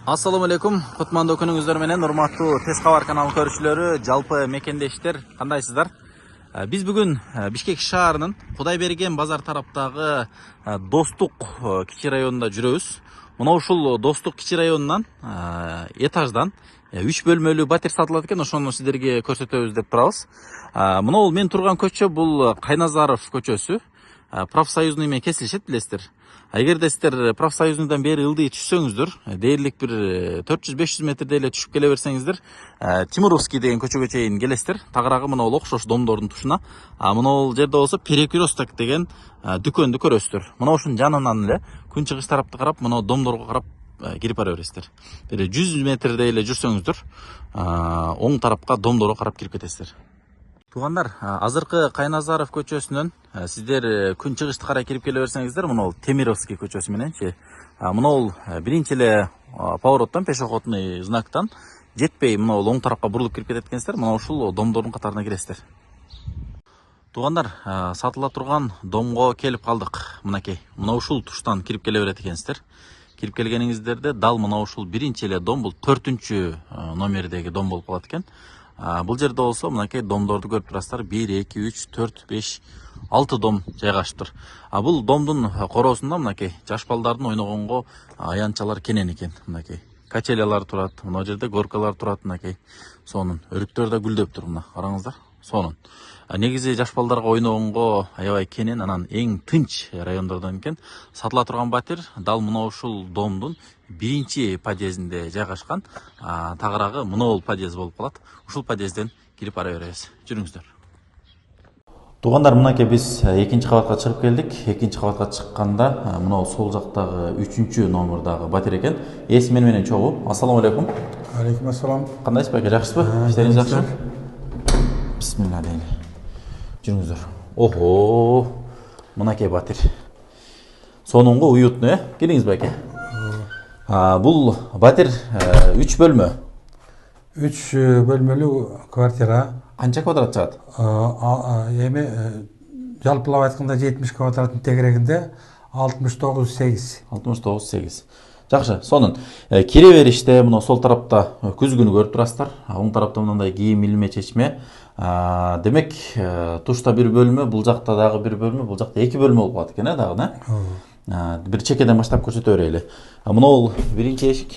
Assalamu alaikum. Kutmandуу күнүңүздөр менен урматтуу Тез кабар каналы көрүүчүлөрү, жалпы мекендештер, кандайсыздар? Биз бүгүн Бишкек шаарынын Кудайберген базар тараптагы Достук кичи районунда жүрөбүз. Мына ушул Достук кичи районунан этаждан 3 бөлмөлүү батир сатылат экен, ошону сиздерге көрсөтөбүз деп турабыз. Мына бул мен турган көчө бул Кайназаров көчөсү. Профсоюзный менен кесилишет, билесиздер. Эгерде сиздер профсоюзнуйдан бери ылдый түшсөңүздөр, дээрлик бир 400-500 метрдей эле түшүп келе берсеңиздер, Тимуровский деген көчөгө чейин келесиздер. Тагыраагы мына окшош домдордун тушуна. Мына жерде болсо Перекресток деген дүкөндү көрөсүздөр. Мына ушунун жанынан эле күнчыгыш тарапты карап, мына домдорго карап кирип бара бересиздер. Бир 100 метрдей эле жүрсөңүздөр, оң тарапка домдорго карап кирип кетесиздер. Тугандар, азыркы Кайназаров көчөсүнөн сиздер күнчыгышты карай кирип келе берсеңиздер, мына Темировский көчөсү мененчи. Мына биринчи эле повороттон, пешеходный знактан жетпей, мына оң тарапка бурулуп кирип кетет экенсиздер. Мына ушул домдордун катарына киресиздер. Тугандар, сатыла турган домго келип калдык. Мынакей, мына ушул туштан кирип келе берет экенсиздер. Кирип келгениңиздерде дал мына ушул биринчи эле дом, бул 4-чү номердеги дом болуп калат экен. Бул жерде болсо мынакей домдорду көрүп турасыздар. 1, 2, 3, 4, 5, 6 дом жайгашыптыр. Бул домдун короосунда мынакей жаш балдардын ойногонго аянтчалар кенен экен. Мынакей качелялар турат, мына жерде горкалар турат, мынакей. Сонун өрүктөр да гүлдөптүр, мына караңыздар. Сонун. Негизи жаш балдарга ойногонго аябай кенен, анан эң тынч райондордон экен. Сатыла турган батир дал мына ушул домдун биринчи подъездинде жайгашкан. Тагыраагы мына бул подъезд болуп калат. Ушул подъездден кирип бара беребиз. Жүрүңүздөр. Тугандар, мынакей биз экинчи кабатка чыгып келдик. Экинчи кабатка чыкканда мына сол жактагы 3-чү номердагы батир экен. Эси менен чогуу. Ассаламу алейкум. Алейкум ассалам. Кандайсыз байке, жакшысызбы? Иштериңиз жакшыбы? Бисмилла дейли. Жүрүңүздөр. Охо, мынакей батир. Сонунго уютный, келиңиз байке. Бул батир 3 бөлмө. 3 бөлмөлүү квартира. Канча квадрат чыгат? Эми жалпылап айтканда 70 квадраттын тегерегинде 69,8. 69,8. Жакшы, сонун. Кире бериште мына сол тарапта күзгүнү көрүп турасыздар. Оң тарапта мындай кийим илме чечме. Демек, тушта бир бөлмө, бул жакта дагы бир бөлмө, бул жакта 2 бөлмө болуп калат экен, дагы. Бир чекеден баштап көрсөтө берели. Мына бул биринчи эшик.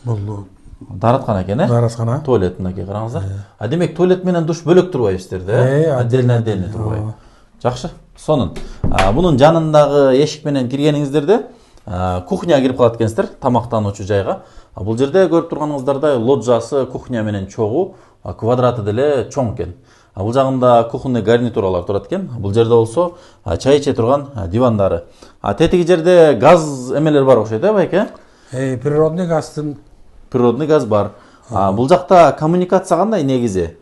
Бул Дараткана экен, дараткана. Туалет мынакей, караңыздар. Демек, туалет менен душ бөлөк турбайсыздар да? Отдельно турбай. Жакшы, сонун. Бунун жанындагы эшик менен киргениңиздерде кухняга кирип калат экенсиздер, тамактануучу жайга. Бул жерде көрүп турганыңыздардай лоджиясы кухня менен чогуу, квадраты деле чоң экен. Бул жагында кухонный гарнитуралар турат экен. Бул жерде болсо чай иче турган дивандары. Тетиги жерде газ эмелер бар окшойт, байке? Природный газ бар. Бул жакта коммуникация кандай негизи?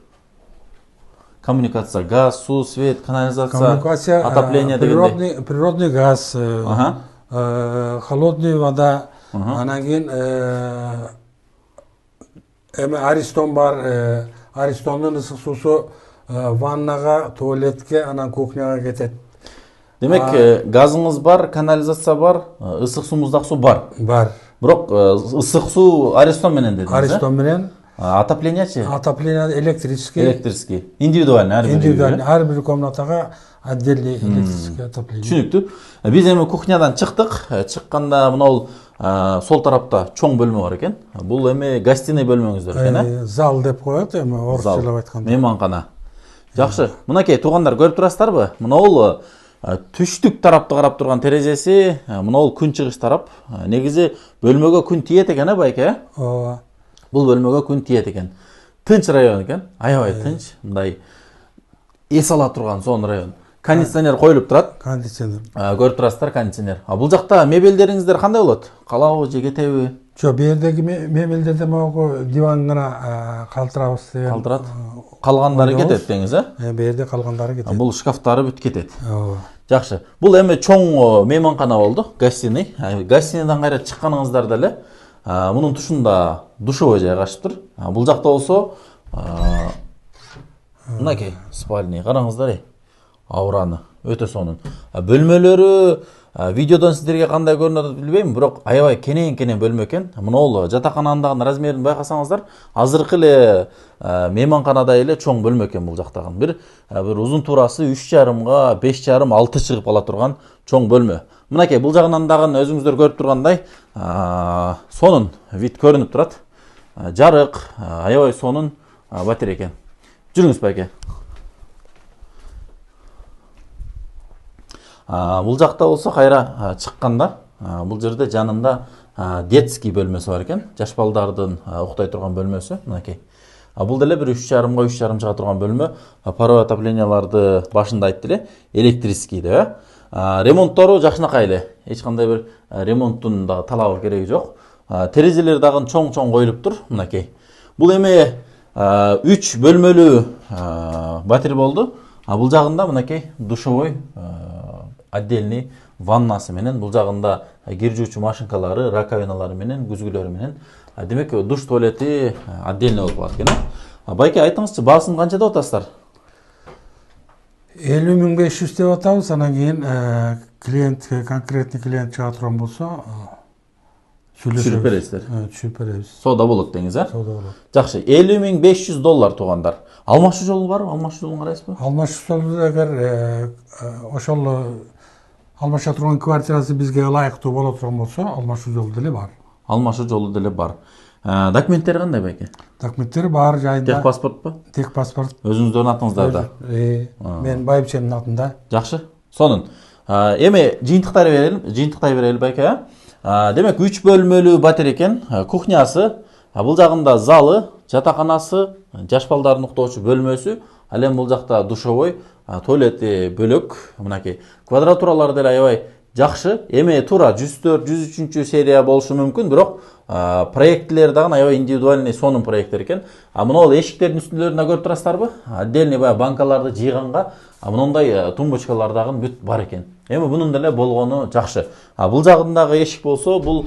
Коммуникация, газ, су, свет, канализация, отопление дегендей. Природный газ, холодный вода, анан кийин эми Аристон бар, Аристондун ысык суусу ваннага, туалетке, анан кухняга кетет. Демек, газыңыз бар, канализация бар, ысык суу, муздак суу бар. Бар. Бирок ысык суу Аристон менен дедиңиз, Аристон менен. Отоплениячы? Отопление электрический. Электрический. Индивидуальный, индивидуальный. Ар бир комнатага отдельный электрический отопление. Түшүнүктүү. Биз эми кухнядан чыктык. Чыкканда мына сол тарапта чоң бөлмө бар экен. Бул эми гостиный бөлмөңүздөр экен, Зал деп коет эми орусчалап айтканда. Мейманкана. Жакшы. Мынакей туугандар, көрүп турасыздарбы? Мына бул түштүк тарапты карап турган терезеси, мына бул күнчыгыш тарап. Негизи бөлмөгө күн тиет экен, байке? Ооба. Бул бөлмөгө күн тиет экен. Тынч район экен, аябай тынч, мындай эс ала турган сон район. Кондиционер коюлуп турат. Кондиционер. Көрүп турасыздар, кондиционер. Бул жакта мебелдериңиздер кандай болот? Калабы же кетеби? Жок, бу жердеги мебелдерде могу диван гана калтырабыз деген. Калтырат. Калгандары кетет деңиз, бу жерде калгандары кетет. Бул шкафтары бүт кетет. Ооба. Жакшы. Бул эми чоң мейманкана болду, гостиный. Гостинийдан кайра чыкканыңыздарда эле мунун тушунда душевой жайгашыптыр. Бул жакта болсо мынакей спальный, караңыздар. Аураны өтө сонун. Бөлмөлөрү Видеодон сіздерге кандай көрүнөт атат билбейм, бирок аябай кенен бөлмө экен. Мына жатакананын размерин байкасаңыздар, азыркы эле мейманканадай эле чоң бөлмө экен бул жактагы. Бир узун туурасы 3,5 5,5 6 чыгып ала турган чоң бөлмө. Мынакей бул жагынан дагы өзүңүздөр көрүп тургандай, сонун вид көрүнүп турат. Жарык, аябай сонун батир экен. Жүрүңүз байке. Бул жакта болсо кайра чыкканда, бул жерде жанында детский бөлмөсү бар экен. Жаш балдардын уктай турган бөлмөсү, мынакей. Бул деле бир 3,5 3,5 чыга турган бөлмө. Паровой отопленияларды башында айтты эле, электрический деп. Ремонттору жакшынакай эле. Эч кандай бир ремонттун да талабы кереги жок. Терезелер дагы чоң коюлуп тур, мынакей. Бул эме 3 бөлмөлүү батир болду. Бул жагында мынакей душевой отдельный ваннасы менен, бул жагында кир жуучу машинкалары, раковиналары менен, күзгүлөрү менен. Демек, душ туалети отдельный болуп калат экен. Байке, айтыңызчы, баасын канча деп атасыздар? 50.500 деп атабыз. Анан кийин клиент, конкретный клиент чыга турган болсо, Түшүрүп бересиздер. Түшүрүп беребиз. Соода болот деңиз, Соода болот. Жакшы, $50.500 туугандар. Алмашуу жолу барбы? Алмашуу жолун карайсызбы? Алмашуу жолу эгер ошол алмаша турган квартирасы бизге ылайыктуу боло турган болсо, алмашуу жолу деле бар. Алмашуу жолу деле бар. Документтери кандай байке? Документтери бар жайында. Техпаспортпу? Техпаспорт. Өзүңүздөрдүн атыңыздарда. Мен байбиченин атында. Жакшы. Сонун. Эми жыйынтыктай берели байке. Демек 3 бөлмөлүү батир экен. Кухнясы, бул жагында залы, жатаканасы, жаш балдардын уктоочу бөлмөсү, ал эми бул жакта душевой, туалети бөлөк, мынакей. Квадратуралары деле аябай жакшы. Эми туура 104-103 серия болушу мүмкүн, бирок проекттер дагы аябай индивидуальный сонун проекттер экен. Мына эшиктердин үстүндөрүндө көрүп турасыздарбы? Отдельный банкаларды жыйганга мындай тумбочкалар дагы бүт бар экен. Эми бунун деле болгону жакшы. Бул жагындагы эшик болсо, бул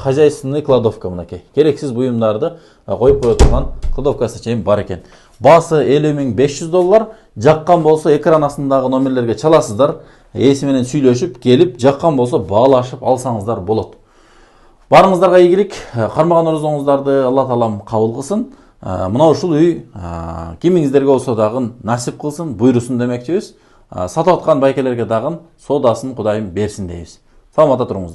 хозяйственный кладовка мынакей. Керексиз буюмдарды коюп кое турган кладовкасы чейин бар экен. Баасы $50.500. Жаккан болсо экран астындагы номерлерге чаласыздар. Ээси менен сүйлөшүп, келип, жаккан болсо баалашып алсаңыздар болот. Барыңыздарга ийгилик, кармаган орозоңуздарды Алла таалам кабыл кылсын. Мына ушул үй кимиңиздерге болсо дагы насип кылсын, буйрусун демекчибиз. Сатып аткан байкелерге дагы соодасын Кудайым берсин дейбиз. Саламатта туруңуздар.